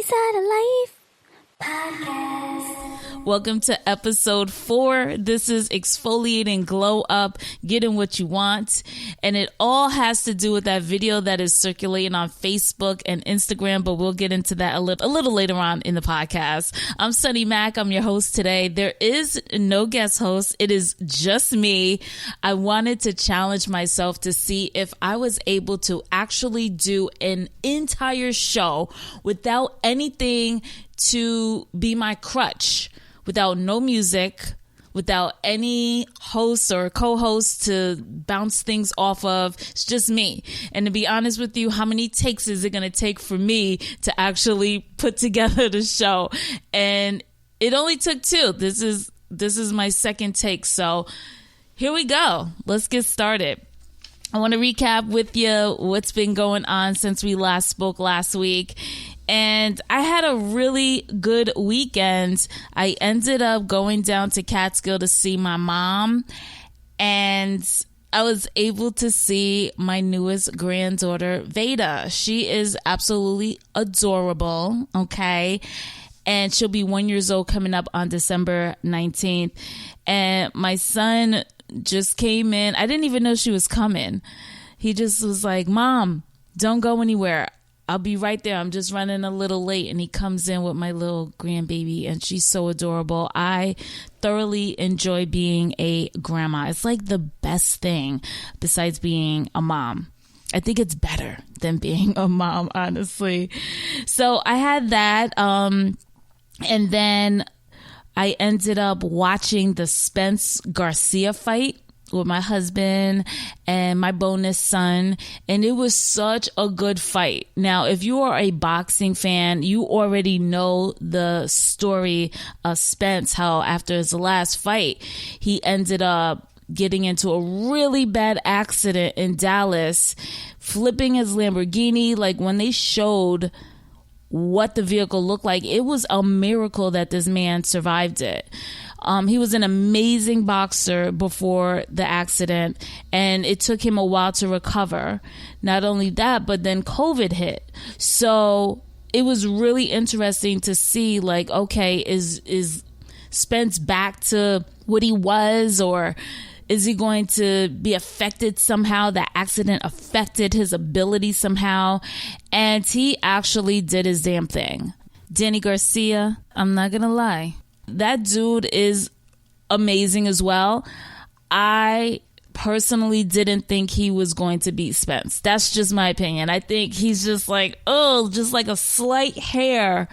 Inside of Life Podcast. Welcome to episode 4. This is Exfoliating Glow Up, getting what you want. And it all has to do with that video that is circulating on Facebook and Instagram, but we'll get into that a little later on in the podcast. I'm Sonny Mac. I'm your host today. There is no guest host. It is just me. I wanted to challenge myself to see if I was able to actually do an entire show without anything to be my crutch, without no music, without any host or co-host to bounce things off of. It's just me. And to be honest with you, how many takes is it going to take for me to actually put together the show? And it only took 2. This is my second take. So here we go. Let's get started. I want to recap with you what's been going on since we last spoke last week. And I had a really good weekend. I ended up going down to Catskill to see my mom, and I was able to see my newest granddaughter, Veda. She is absolutely adorable, okay? And she'll be 1 year old coming up on December 19th. And my son just came in. I didn't even know she was coming. He just was like, "Mom, don't go anywhere. I'll be right there. I'm just running a little late." And he comes in with my little grandbaby, and she's so adorable. I thoroughly enjoy being a grandma. It's like the best thing besides being a mom. I think it's better than being a mom, honestly. So I had that. And then I ended up watching the Spence Garcia fight with my husband and my bonus son, and it was such a good fight. Now, if you are a boxing fan, you already know the story of Spence, how after his last fight, he ended up getting into a really bad accident in Dallas, flipping his Lamborghini. Like, when they showed what the vehicle looked like, it was a miracle that this man survived it. He was an amazing boxer before the accident, and it took him a while to recover. Not only that, but then COVID hit. So it was really interesting to see, like, okay, is Spence back to what he was, or is he going to be affected somehow? That accident affected his ability somehow. And he actually did his damn thing. Danny Garcia, I'm not going to lie, that dude is amazing as well. I personally didn't think he was going to beat Spence. That's just my opinion. I think he's just like, just like a slight hair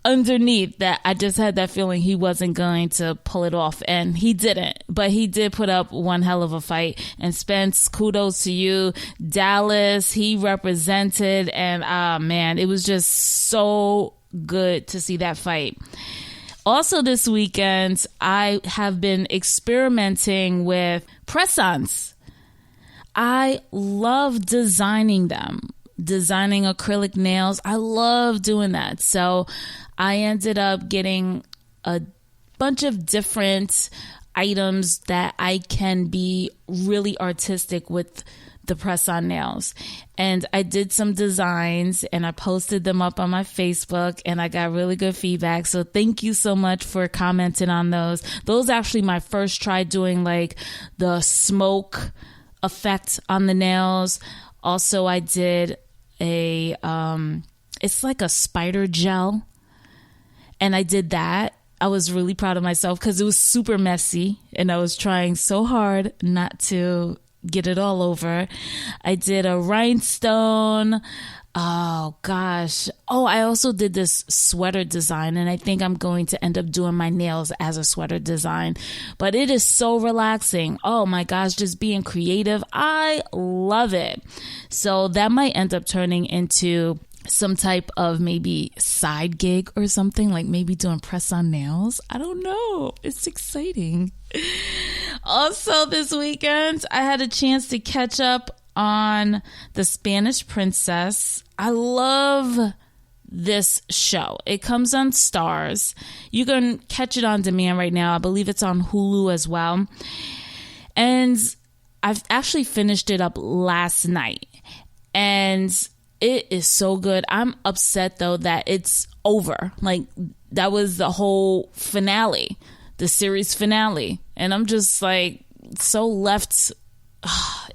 underneath that. I just had that feeling he wasn't going to pull it off, and he didn't. But he did put up one hell of a fight. And Spence, kudos to you. Dallas, he represented, and man, it was just so good to see that fight. Also this weekend, I have been experimenting with press-ons. I love designing them, designing acrylic nails. I love doing that. So I ended up getting a bunch of different items that I can be really artistic with the press-on nails. And I did some designs, and I posted them up on my Facebook, and I got really good feedback. So thank you so much for commenting on those. Those actually my first try doing like the smoke effect on the nails. Also, I did a, it's like a spider gel, and I did that. I was really proud of myself because it was super messy, and I was trying so hard not to get it all over. I did a rhinestone. Oh gosh. Oh, I also did this sweater design, and I think I'm going to end up doing my nails as a sweater design. But it is so relaxing. Oh my gosh, just being creative. I love it. So that might end up turning into some type of maybe side gig or something, like maybe doing press on nails. I don't know. It's exciting. Also this weekend, I had a chance to catch up on The Spanish Princess. I love this show. It comes on Stars. You can catch it on demand right now. I believe it's on Hulu as well. And I've actually finished it up last night. And It is so good. I'm upset though that it's over. Like, that was the whole finale, the series finale. And I'm just like so left.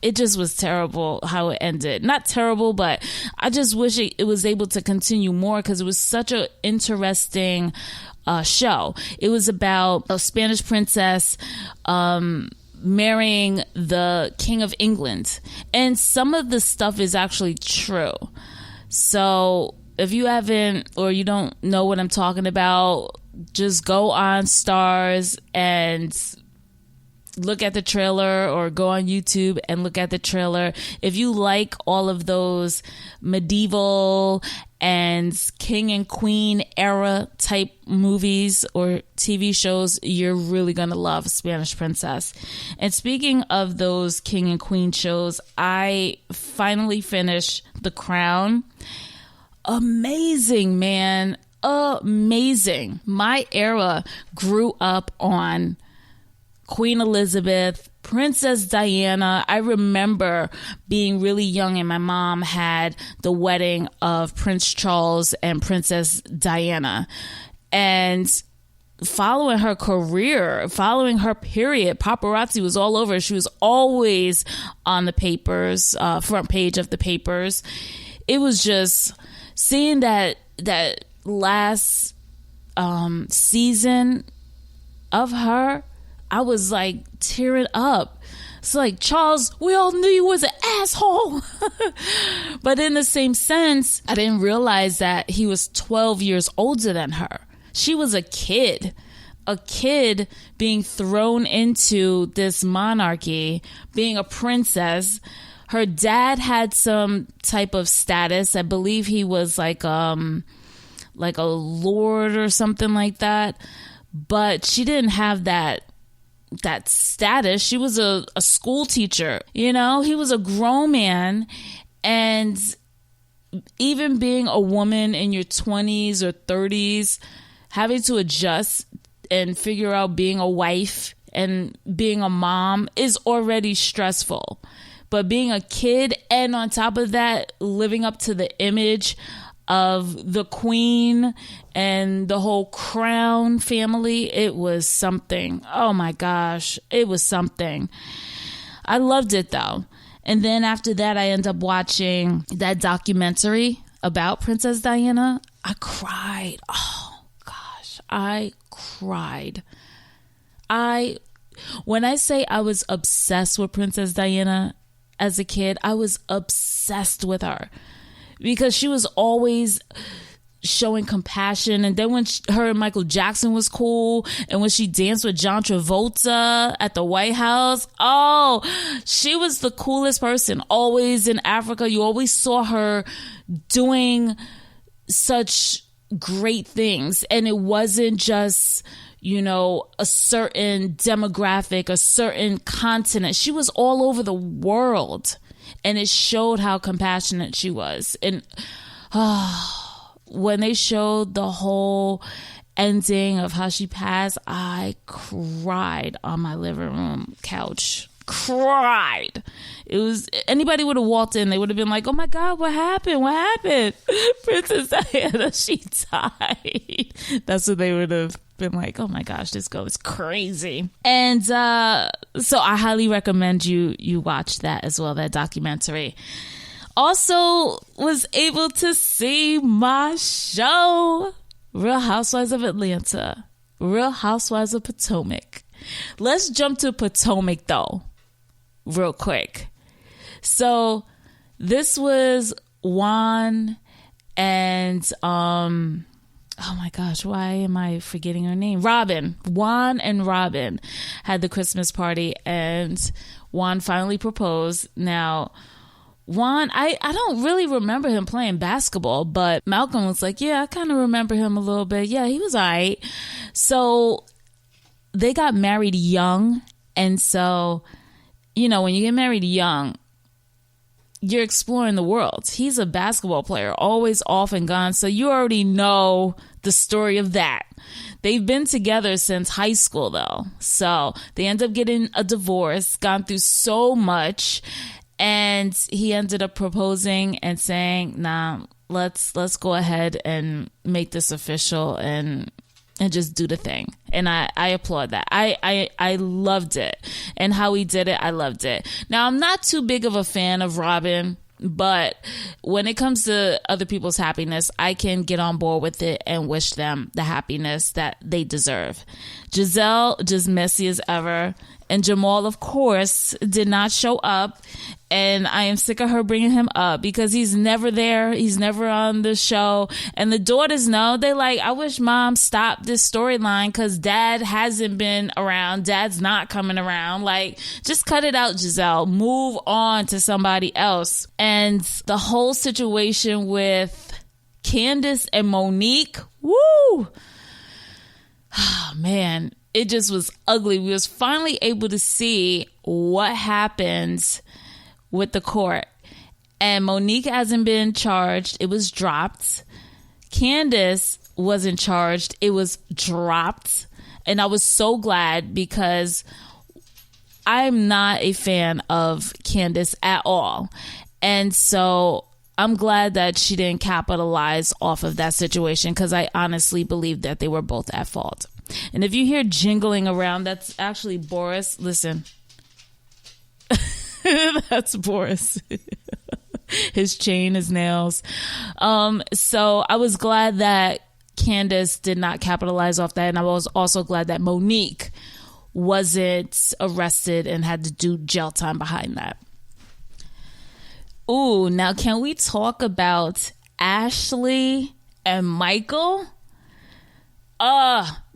It just was terrible how it ended. Not terrible, but I just wish it was able to continue more, because it was such an interesting show. It was about a Spanish princess marrying the King of England. And some of the stuff is actually true. So if you haven't, or you don't know what I'm talking about, just go on Stars and look at the trailer, or go on YouTube and look at the trailer. If you like all of those medieval and king and queen era type movies or TV shows, you're really going to love Spanish Princess. And speaking of those king and queen shows, I finally finished The Crown. Amazing, man. Amazing. My era grew up on Queen Elizabeth, Princess Diana. I remember being really young and my mom had the wedding of Prince Charles and Princess Diana. And following her career, following her period, paparazzi was all over. She was always on the papers, front page of the papers. It was just seeing that last season of her, I was like tearing up. It's like, Charles, we all knew you was an asshole. But in the same sense, I didn't realize that he was 12 years older than her. She was a kid being thrown into this monarchy, being a princess. Her dad had some type of status. I believe he was like a lord or something like that. But she didn't have that status. She was a school teacher. You know, he was a grown man. And even being a woman in your 20s or 30s, having to adjust and figure out being a wife and being a mom is already stressful. But being a kid, and on top of that, living up to the image of the queen and the whole crown family, it was something. Oh my gosh, it was something. I loved it though. And then after that, I ended up watching that documentary about Princess Diana. I cried. Oh gosh, I cried. When I say I was obsessed with Princess Diana as a kid, I was obsessed with her. Because she was always showing compassion. And then when her and Michael Jackson was cool, and when she danced with John Travolta at the White House, oh, she was the coolest person. Always in Africa, you always saw her doing such great things. And it wasn't just, you know, a certain demographic, a certain continent. She was all over the world. And it showed how compassionate she was. And when they showed the whole ending of how she passed, I cried on my living room couch. Cried. It was, anybody would have walked in, they would have been like, oh my God, what happened? What happened? Princess Diana, she died. That's what they would have been like, oh my gosh, this girl is crazy. And so I highly recommend you watch that as well, that documentary. Also was able to see my show, Real Housewives of Atlanta, Real Housewives of Potomac. Let's jump to Potomac though, real quick. So this was Juan and oh my gosh, why am I forgetting her name? Robin. Juan and Robin had the Christmas party, and Juan finally proposed. Now, Juan, I don't really remember him playing basketball, but Malcolm was like, yeah, I kind of remember him a little bit. Yeah, he was all right. So they got married young. And so, you know, when you get married young, you're exploring the world. He's a basketball player, always off and gone. So you already know the story of that. They've been together since high school, though. So they end up getting a divorce, gone through so much. And he ended up proposing and saying, nah, let's go ahead and make this official and just do the thing. And I applaud that. I loved it. And how he did it, I loved it. Now, I'm not too big of a fan of Robin, but when it comes to other people's happiness, I can get on board with it and wish them the happiness that they deserve. Giselle, just messy as ever. And Jamal, of course, did not show up. And I am sick of her bringing him up because he's never there. He's never on the show. And the daughters know. They like, I wish mom stopped this storyline because dad hasn't been around. Dad's not coming around. Like, just cut it out, Giselle. Move on to somebody else. And the whole situation with Candace and Monique, woo! Oh, man. It just was ugly. We was finally able to see what happens with the court. And Monique hasn't been charged. It was dropped. Candace wasn't charged. It was dropped. And I was so glad because I'm not a fan of Candace at all. And so I'm glad that she didn't capitalize off of that situation because I honestly believe that they were both at fault. And if you hear jingling around, that's actually Boris. Listen, that's Boris. His chain, his nails. So I was glad that Candace did not capitalize off that. And I was also glad that Monique wasn't arrested and had to do jail time behind that. Ooh, now can we talk about Ashley and Michael?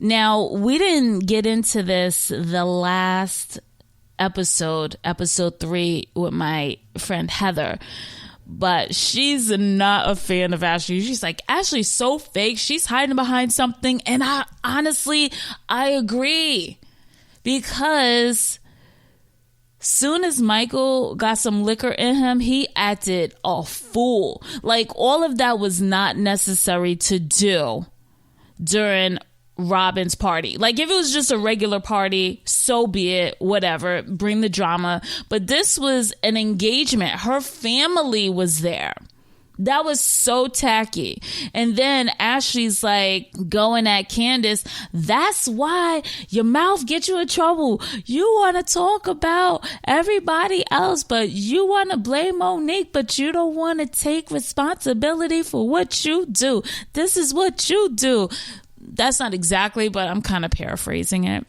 Now, we didn't get into this the last episode 3, with my friend Heather, but she's not a fan of Ashley. She's like, Ashley's so fake. She's hiding behind something. And I agree, because soon as Michael got some liquor in him, he acted a fool. Like, all of that was not necessary to do during Robin's party. Like, if it was just a regular party, so be it, whatever, bring the drama. But this was an engagement. Her family was there. That was so tacky. And then Ashley's like going at Candace. That's why your mouth gets you in trouble. You want to talk about everybody else, but you want to blame Monique, but you don't want to take responsibility for what you do. This is what you do. That's not exactly, but I'm kind of paraphrasing it.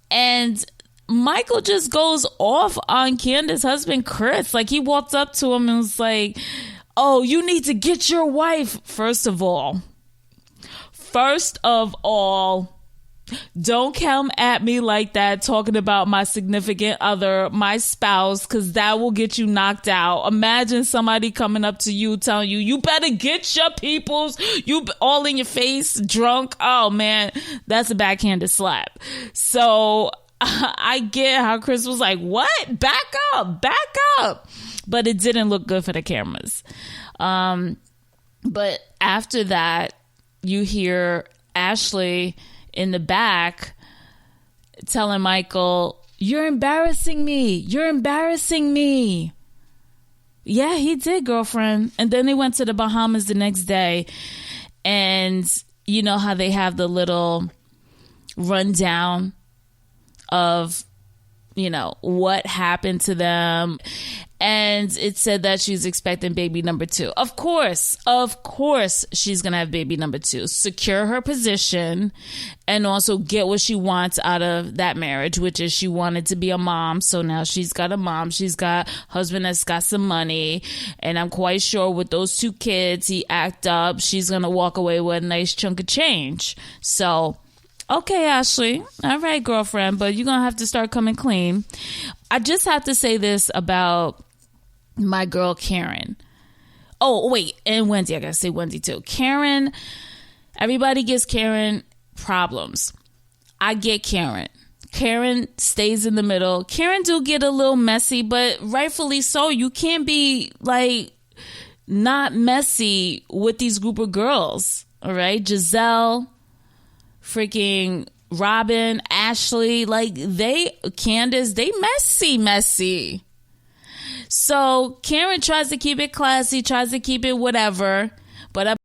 And Michael just goes off on Candace's husband, Chris. Like, he walked up to him and was like, oh, you need to get your wife. First of all, don't come at me like that talking about my significant other, my spouse, because that will get you knocked out. Imagine somebody coming up to you telling you, you better get your peoples, you all in your face, drunk. Oh, man, that's a backhanded slap. So I get how Chris was like, what? Back up. But it didn't look good for the cameras. But after that, you hear Ashley in the back telling Michael, you're embarrassing me. Yeah, he did, girlfriend. And then they went to the Bahamas the next day. And you know how they have the little rundown of, you know, what happened to them. And it said that she's expecting baby number 2. Of course, she's going to have baby number 2. Secure her position and also get what she wants out of that marriage, which is she wanted to be a mom. So now she's got a mom. She's got a husband that's got some money. And I'm quite sure with those 2 kids, he act up. She's going to walk away with a nice chunk of change. So, okay, Ashley. All right, girlfriend, but you're going to have to start coming clean. I just have to say this about my girl Karen. Oh, wait, and Wendy. I gotta say Wendy too. Karen, everybody gives Karen problems. I get Karen. Karen stays in the middle. Karen do get a little messy, but rightfully so. You can't be like not messy with these group of girls. All right, Giselle, freaking Robin, Ashley, like Candace, they messy. So Karen tries to keep it classy, tries to keep it whatever, but